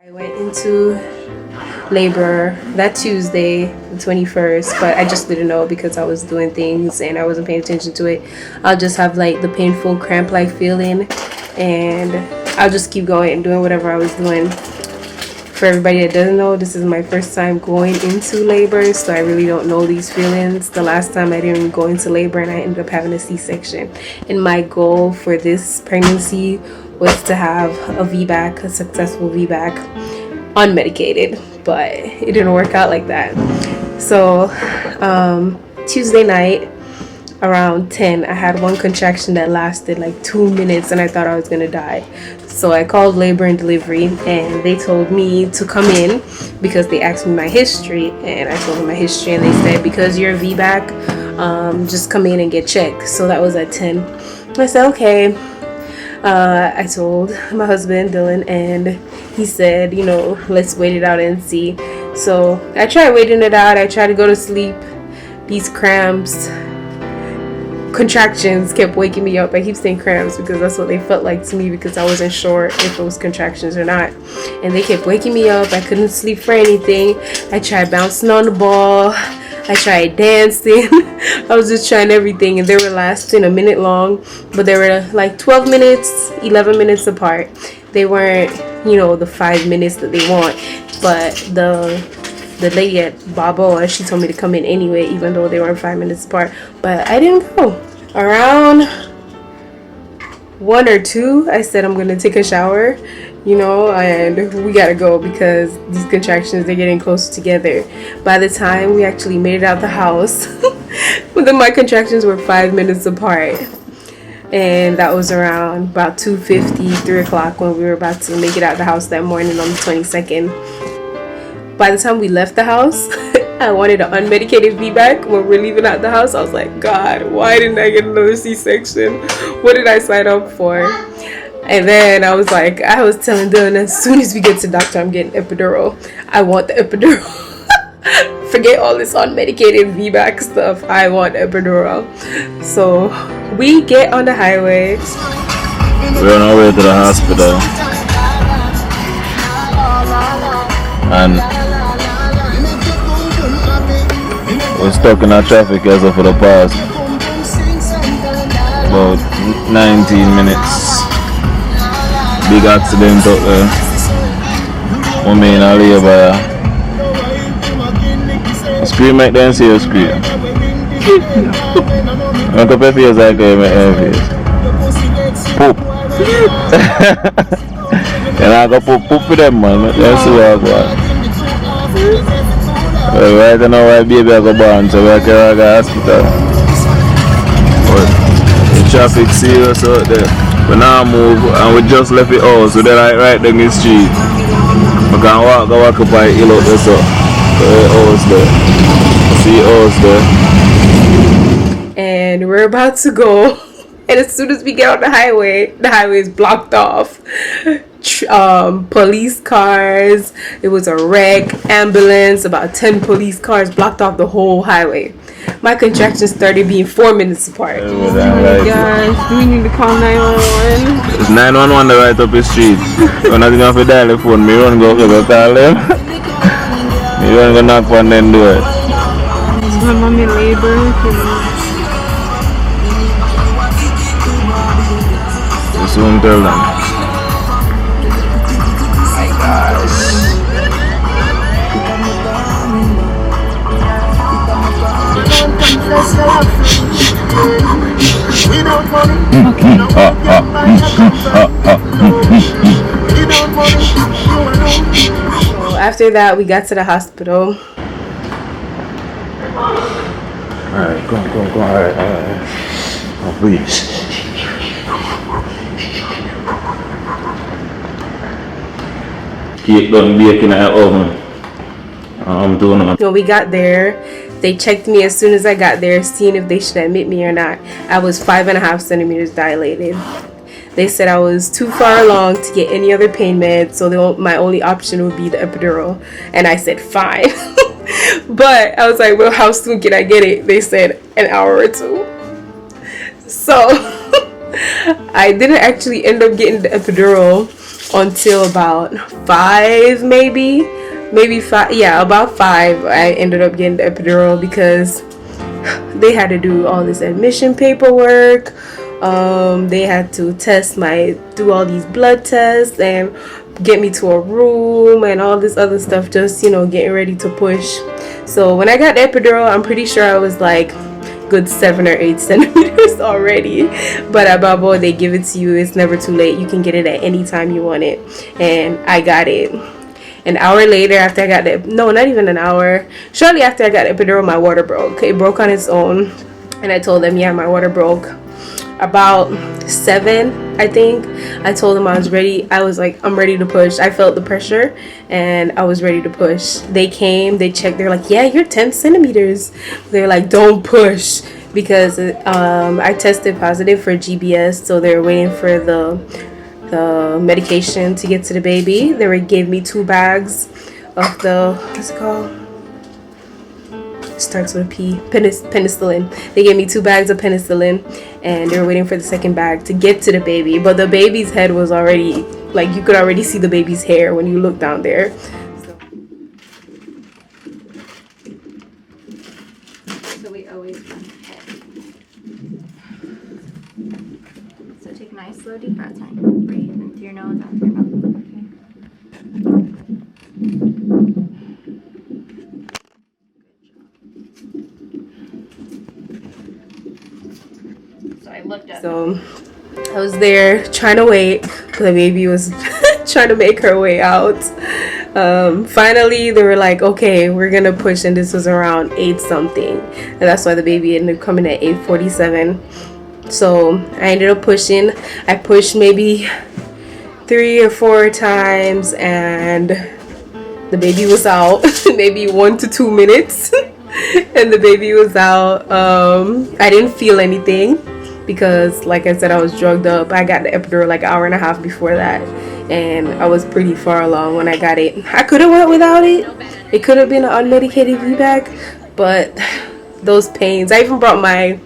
I went into labor that Tuesday, the 21st, but I just didn't know because I was doing things and I wasn't paying attention to it. I'll just have like the painful cramp like feeling, and I'll just keep going and doing whatever I was doing. For everybody that doesn't know, this is my first time going into labor, so I really don't know these feelings. The last time I didn't go into labor and I ended up having a C-section. And my goal for this pregnancy was to have a VBAC, a successful VBAC, unmedicated, but it didn't work out like that. So Tuesday night around 10, I had one contraction that lasted like 2 minutes and I thought I was gonna die. So I called labor and delivery and they told me to come in because they asked me my history, and I told them my history and they said, because you're a VBAC, just come in and get checked. So that was at 10. I said okay. I told my husband Dylan and he said, you know, let's wait it out and see. So I tried waiting it out. I tried to go to sleep. These cramps, contractions kept waking me up. I keep saying cramps because that's what they felt like to me, because I wasn't sure if it was contractions or not, and they kept waking me up. I couldn't sleep for anything. I tried bouncing on the ball, I tried dancing. I was just trying everything, and they were lasting a minute long, but they were like 12 minutes 11 minutes apart. They weren't, you know, the 5 minutes that they want, but the lady at Balboa, she told me to come in anyway, even though they weren't 5 minutes apart. But I didn't go. Around 1 or 2, I said I'm gonna take a shower, you know, and we gotta go because these contractions, they're getting close together. By the time we actually made it out the house, my contractions were 5 minutes apart. And that was around about 2:50, 3 o'clock when we were about to make it out the house that morning on the 22nd. By the time we left the house, I wanted an unmedicated VBAC. When we're leaving out the house, I was like, God, why didn't I get another C-section? What did I sign up for? And then I was telling Dylan, as soon as we get to the doctor, I'm getting epidural. I want the epidural. Forget all this unmedicated VBAC stuff. I want epidural. So we get on the highway. We're on our way to the hospital. And we're stuck in our traffic as of for the past about 19 minutes. Big accident up there. One man in labor. Scream like them, see you scream. I'm going to face like you make your face. Poop. And I go poop with them, man. Let's see what I got. Right now, my baby I go born, so we can go to the hospital. But the traffic serious out there. We now move and we just left the house, so they're like right down the street. We can walk up by the hill out there, so the house there. See the house there. And we're about to go. And as soon as we get on the highway is blocked off. Police cars, it was a wreck, ambulance, about 10 police cars blocked off the whole highway. My contractions started being 4 minutes apart. Oh my gosh, do we need to call 911? It's 911 right up the street. When I think of a dial the phone, me run go call them. Me run go knock on them door. My mom in labor. You soon tell them. So after that, we got to the hospital. Alright, go. Alright. Oh, please. Keep them baking at oven. I'm doing it. When we got there, they checked me as soon as I got there, seeing if they should admit me or not. I was 5.5 centimeters dilated. They said I was too far along to get any other pain meds, so my only option would be the epidural. And I said, fine. But I was like, well, how soon can I get it? They said an hour or two. So I didn't actually end up getting the epidural until about 5, maybe 5. Yeah, about 5 I ended up getting the epidural because they had to do all this admission paperwork. They had to do all these blood tests and get me to a room and all this other stuff, just getting ready to push. So when I got the epidural, I'm pretty sure I was like good 7 or 8 centimeters already. But at Babo, they give it to you. It's never too late. You can get it at any time you want it. And I got it an hour later after I got the, no, not even an hour. Shortly after I got the epidural, my water broke. It broke on its own. And I told them, yeah, my water broke. About 7, I think. I told them I was ready. I was like, I'm ready to push. I felt the pressure and I was ready to push. They came, they checked. They're like, yeah, you're 10 centimeters. They're like, don't push, because I tested positive for GBS. So they're waiting for the medication to get to the baby. They gave me 2 bags of the, what's it called? Starts with a P. Penicillin. They gave me 2 bags of penicillin, and they were waiting for the second bag to get to the baby. But the baby's head was already, like, you could already see the baby's hair when you look down there. So we always run head. So take a nice slow deep breath in. Breathe in through your nose, out through your mouth. So I was there trying to wait. The baby was trying to make her way out. Finally, they were like, okay, we're gonna push, and this was around 8 something, and that's why the baby ended up coming at 8:47. So I ended up pushing. I pushed maybe 3 or 4 times, and the baby was out. Maybe 1 to 2 minutes. And the baby was out. I didn't feel anything because, like I said, I was drugged up. I got the epidural like an hour and a half before that, and I was pretty far along when I got it. I could have went without it. It could have been an unmedicated VBAC, but those pains. I even brought my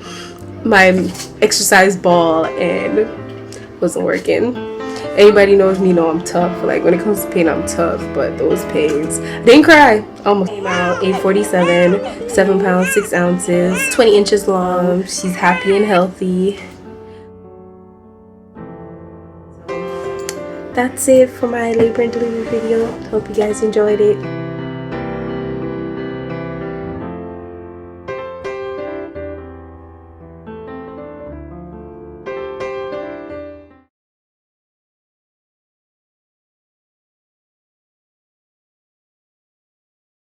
exercise ball and it wasn't working. Anybody knows me know I'm tough. Like, when it comes to pain, I'm tough, but those pains. Didn't cry. Almost came out 8:47, 7 pounds 6 ounces, 20 inches long. She's happy and healthy. That's it for my labor and delivery video. Hope you guys enjoyed it.